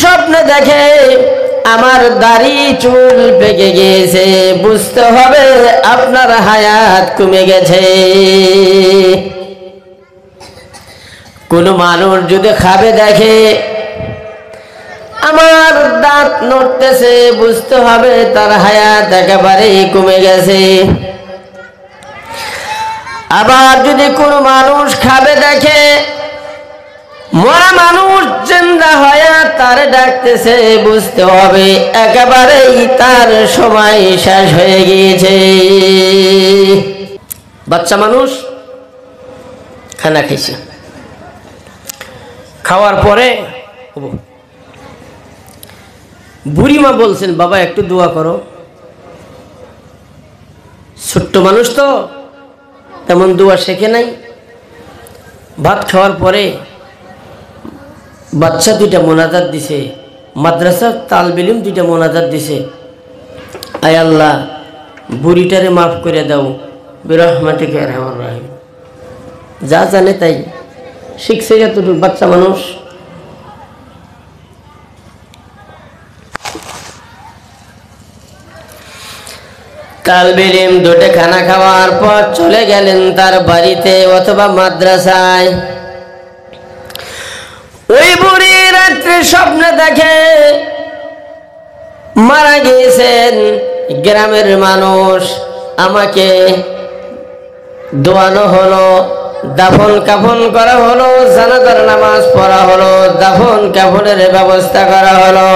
স্বপ্নে দেখে আমার দাড়ি চুল পেকে গিয়েছে, বুঝতে হবে আপনার হায়াত কমে গেছে। কোন মানুষ যদি খাবে দেখে আমার দাঁত নড়তেছে, বুঝতে হবে তার হায়াত একেবারেই কমে গেছে। আবার যদি কোন মানুষ খাবে দেখে মরা মানুষ জিন্দা হয়ে তার ডাকতেছে, বুঝতে হবে একেবারেই তার সময় শেষ হয়ে গিয়েছে। বাচ্চা মানুষ খানা খাইছে, খাওয়ার পরে বুড়িমা বলছেন বাবা একটু দোয়া করো। ছোট্ট মানুষ তো তেমন দোয়া শেখে নাই। ভাত খাওয়ার পরে বাচ্চা দুইটা মোনাজাত দিছে, মাদ্রাসার তালবিলিম দুইটা মোনাজাত দিছে, আয় আল্লাহ বুড়িটারে মাফ করে দাও বিরহমাতিকা রহমান রহিম। যা জানে তাই শিখছে এতটুকু বাচ্চা মানুষ। তালবিলিম দুটো খানা খাওয়ার পর চলে গেলেন তার বাড়িতে অথবা মাদ্রাসায়। ওই বুড়ি রাত্রে স্বপ্নে দেখে মারা গিয়েছেন গ্রামের মানুষ, আমাকে দোয়ানো হলো, দাফন কাফন করা হলো, জানাজার নামাজ পড়া হলো, দাফন কাফনের ব্যবস্থা করা হলো।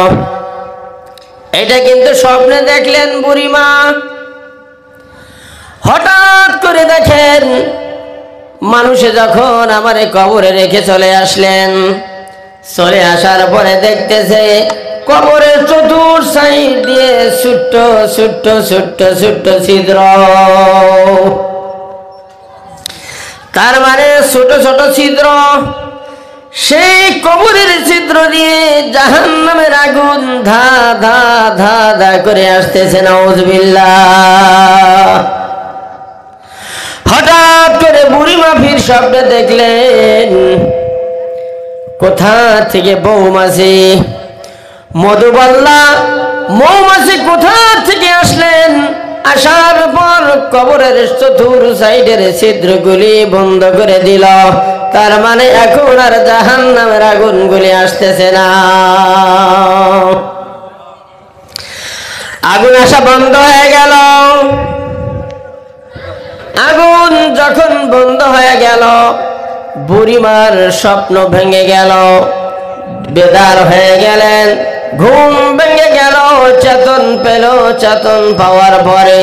এটা কিন্তু স্বপ্নে দেখলেন বুড়িমা। হঠাৎ করে দেখেন মানুষে যখন আমারে কবরে রেখে চলে আসলেন, চলে আসার পরে দেখতেছে কবরের চতুর সাইড দিয়ে ছোট্ট ছোট্ট ছোট্ট ছোট্ট ছিদ্র। তার মানে ছোট ছোট ছিদ্র, সেই কবরের ছিদ্র দিয়ে জাহান্নামের আগুন ধা ধা ধা ধা করে আসতেছে। নাউযুবিল্লাহ। হঠাৎ করে বুড়িমা ফির স্বপ্নে দেখলেন কোথা থেকে মৌমাছি, মধুবাল্লা মৌমাছি কোথা থেকে আসলেন। আসার পর কবরের চতুর সাইডের ছিদ্রগুলি বন্ধ করে দিল। তার মানে এখন আর জাহান্নামের আগুনগুলি আসতেছে না। আগুন আসা বন্ধ হয়ে গেল। আগুন যখন বন্ধ হয়ে গেল বুড়িমার স্বপ্ন ভেঙে গেল, বেদার হয়ে গেলেন, ঘুম ভেঙে গেল, চেতন পেল। চেতন পাওয়ার পরে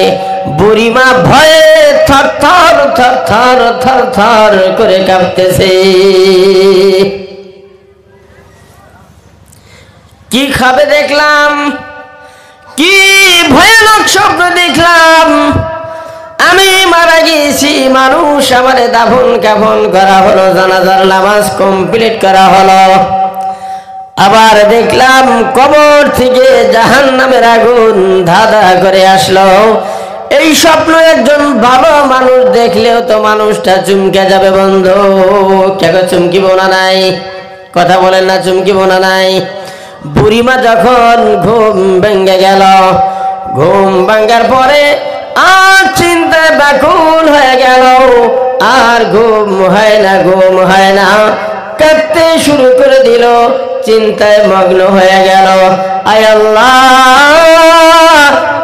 বুড়িমা ভয়ে থর থর থর থর থর থর করে কাঁপতেছে। কি খাবে দেখলাম, কি ভয়ানক স্বপ্ন দেখলাম। আমি মারা গিয়েছি, মানুষ আমারে দাফন কাফন করা হলো, জানাজার নামাজ কমপ্লিট করা হলো। আবার দেখলাম কবর থেকে জাহান্নামের আগুন ধাঁধা করে আসলো। এই স্বপ্ন একজন ভালো মানুষ দেখলেও তো মানুষটা চমকে যাবে বন্ধু। কেন চমকিব না নাই? কথা বলেন না, চমকিব না নাই? বুড়িমা যখন ঘুম ভেঙে গেল, ঘুম ভাঙার পরে আর চিন্তায় ব্যাকুল হয়ে গেল, আর ঘুম হয় না, ঘুম হয় না, কাঁদতে শুরু করে দিল, চিন্তায় মগ্ন হয়ে গেল। আয় আল্লাহ,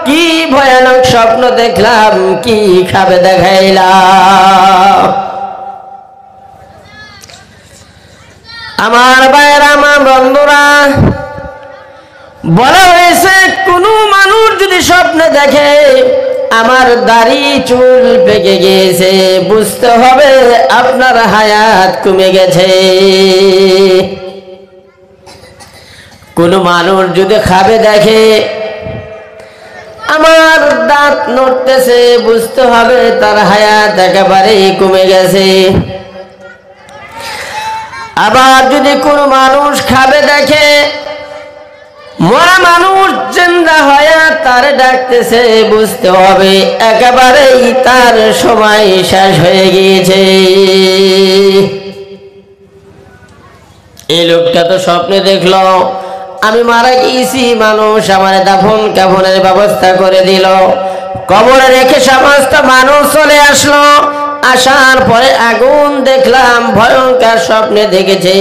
কি ভয়ানক স্বপ্ন দেখলাম, কি খাবে দেখাইলাম। আমার ভাইয়েরা, আমার বন্ধুরা, বলা হয়েছে কোন মানুষ যদি স্বপ্নে দেখে আমার দাড়ি চুল পেকে গিয়েছে, বুঝতে হবে আপনার হায়াত কমে গেছে। কোন মানুষ যদি খাবে দেখে আমার দাঁত নড়তেছে, বুঝতে হবে তার হায়াত একেবারেই কমে গেছে। আবার যদি কোন মানুষ খাবে দেখে মরা মানুষ জিন্দা হয়ে তার ডাকতেছে, বুঝতে হবে একেবারেই তার সময় শেষ হয়ে গিয়েছে। এই লোকটা তো স্বপ্নে দেখলো আমি মারা গিয়েছি, মানুষ আমার দাফন কাফনের ব্যবস্থা করে দিল। কবরে রেখে সমস্ত মানুষ চলে আসলো। আসার পরে আগুন দেখলাম, ভয়ঙ্কর স্বপ্নে দেখেছি।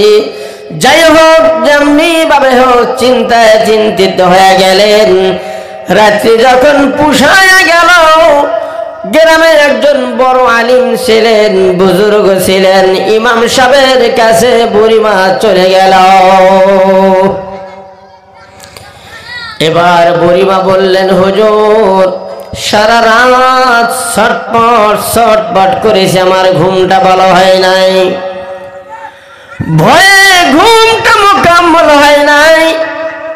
যাই হোক, যেমনি ভাবে হোক চিন্তায় চিন্তিত হয়ে গেলেন। রাত্রি যখন পুষায় গেল, গ্রামের একজন বড় আলিম ছিলেন, বুজুর্গ ছিলেন, ইমাম সাহেবের কাছে বুড়িমা চলে গেল। এবার বুড়িমা বললেন, হুজুর সারা রাত ছটপট ছটপট করেছে, আমার ঘুমটা ভালো হয় নাই, ভয়ে ঘুমটা মোকাম্মল হয় নাই।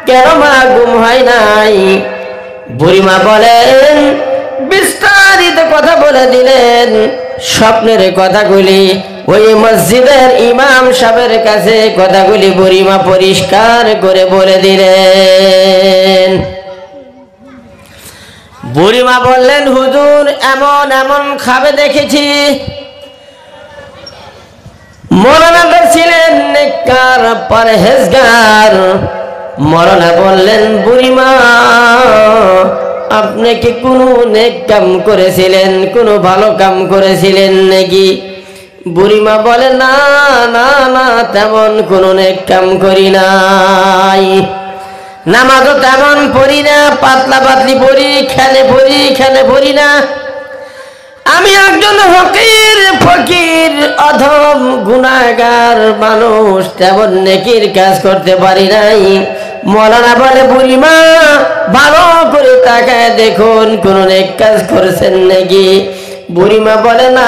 কেন মা ঘুম হয় নাই? বুড়িমা বলেন, বিস্তারিত কথা বলে দিলেন। স্বপ্নের কথাগুলি ওই মসজিদের ইমাম সাহেবের কাছে কথাগুলি বুড়িমা পরিষ্কার করে বলে দিলেন। বুড়িমা বললেন, হুজুর এমন এমন খাবে দেখেছি। মৌলানা ছিলেন নেককার পরহেজগার। মৌলানা বললেন, বুড়িমা আপনি কি কোনো নেক কাম করেছিলেন, কোনো ভালো কাম করেছিলেন নাকি? বুড়িমা বলে, না না না, তেমন কোনো নেক কাম করি নাই, নামাজও তেমন পড়ি না, পাতলা পাতলি পড়ি, খেলে পড়ি না। আমি একজন ফকির অধম গুনাহগার মানুষ, তেমন নেকির কাজ করতে পারি নাই। মৌলানা বলে, বুড়িমা ভালো করে তাকায় দেখুন কোন নেক কাজ করেছেন নাকি? বুড়িমা বলে, না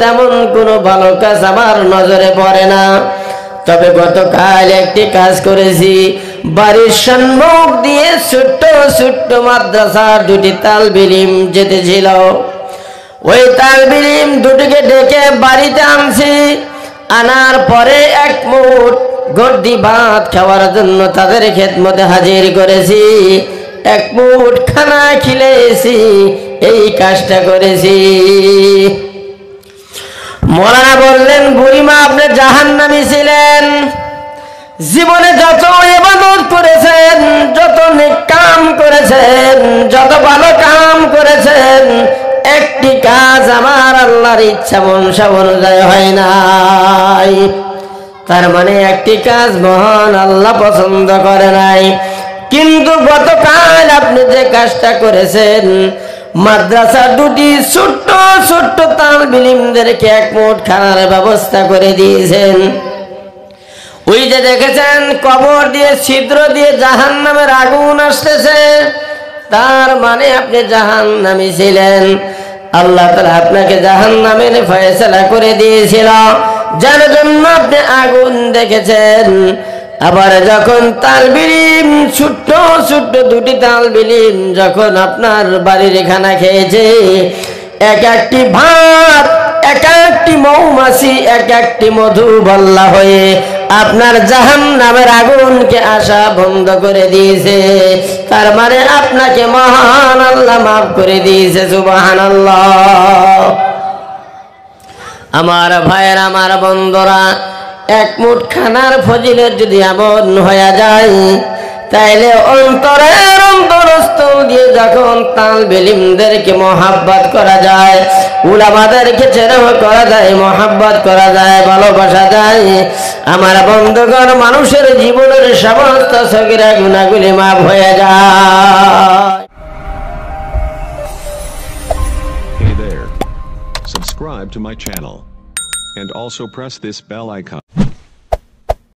তেমন কোনো ভালো কাজ আমার নজরে পড়ে না, তবে গতকাল একটি কাজ করেছি। বাড়ির সম্মুখ দিয়ে ছোট্ট ছোট্ট মাদ্রাসার দুটি তালবে ইলম যেতেছিল, ওই তালবে ইলম দুটিকে ডেকে বাড়িতে আনছি। আনার পরে এক মুঠ গর্দি ভাত খাওয়ার জন্য তাদের খেদমতে হাজির করেছি। এক মুঠ খানা খিলেছি, এই কাজটা করেছি। মৌলানা বললেন, বুড়িমা আপনি জাহান্নামী ছিলেন, জীবনে যত ইবাদত করেছেন, যত নেক কাম করেছেন, যত ভালো কাম করেছেন, একটি কাজ আমার আল্লাহর ইচ্ছা মনসা অনুযায়ী হয় নাই। তার মানে একটি কাজ মহান আল্লাহ পছন্দ করে নাই। কিন্তু গতকাল আপনি যে কাজটা করেছেন, মাদ্রাসা দুটি ছোট্ট ছোট্ট তালবে ইলমদেরকে এক মুঠ খানার ব্যবস্থা করে দিয়েছেন। ওই যে দেখেছেন কবর দিয়ে ছিদ্র দিয়ে জাহান্নামের আগুন আসতেছে, তার মানে আপনি জাহান্নামী ছিলেন। আল্লাহ তাআলা আপনাকে জাহান্নামের ফয়সালা করে দিয়েছিল, যার জন্য আপনি আগুন দেখেছেন। আবার যখন তালবে ইলম ছোট্ট ছোট্ট দুটি তালবে ইলম যখন আপনার বাড়ির খানা খেয়েছে, এক একটি ভাত, এক একটি মৌমাছি, এক একটি মধু বল্লা হয়ে আপনার জাহান্নামের আগুনকে আসা বন্ধ করে দিয়েছে। তার মানে আপনাকে মহান আল্লাহ মাফ করে দিয়েছে। সুবহানাল্লাহ। আমার ভাইয়ের, আমার বন্ধুরা, এক মুঠ খানার ফজিলত যদি এমন হয়ে যায়, তাইলে অন্তরের অন্তরস্থল দিয়ে যখন তালবে ইলমদেরকে মহাব্বত করা যায়, উলামাদেরকে চেনাহ করা যায়, মহাব্বত করা যায়, ভালোবাসা যায়, আমার বন্ধুগণ, মানুষের জীবনের সমস্ত সগীরা গুনাহগুলি মাফ হয়ে যায়। Hey there. Subscribe to my channel. And also press this bell icon.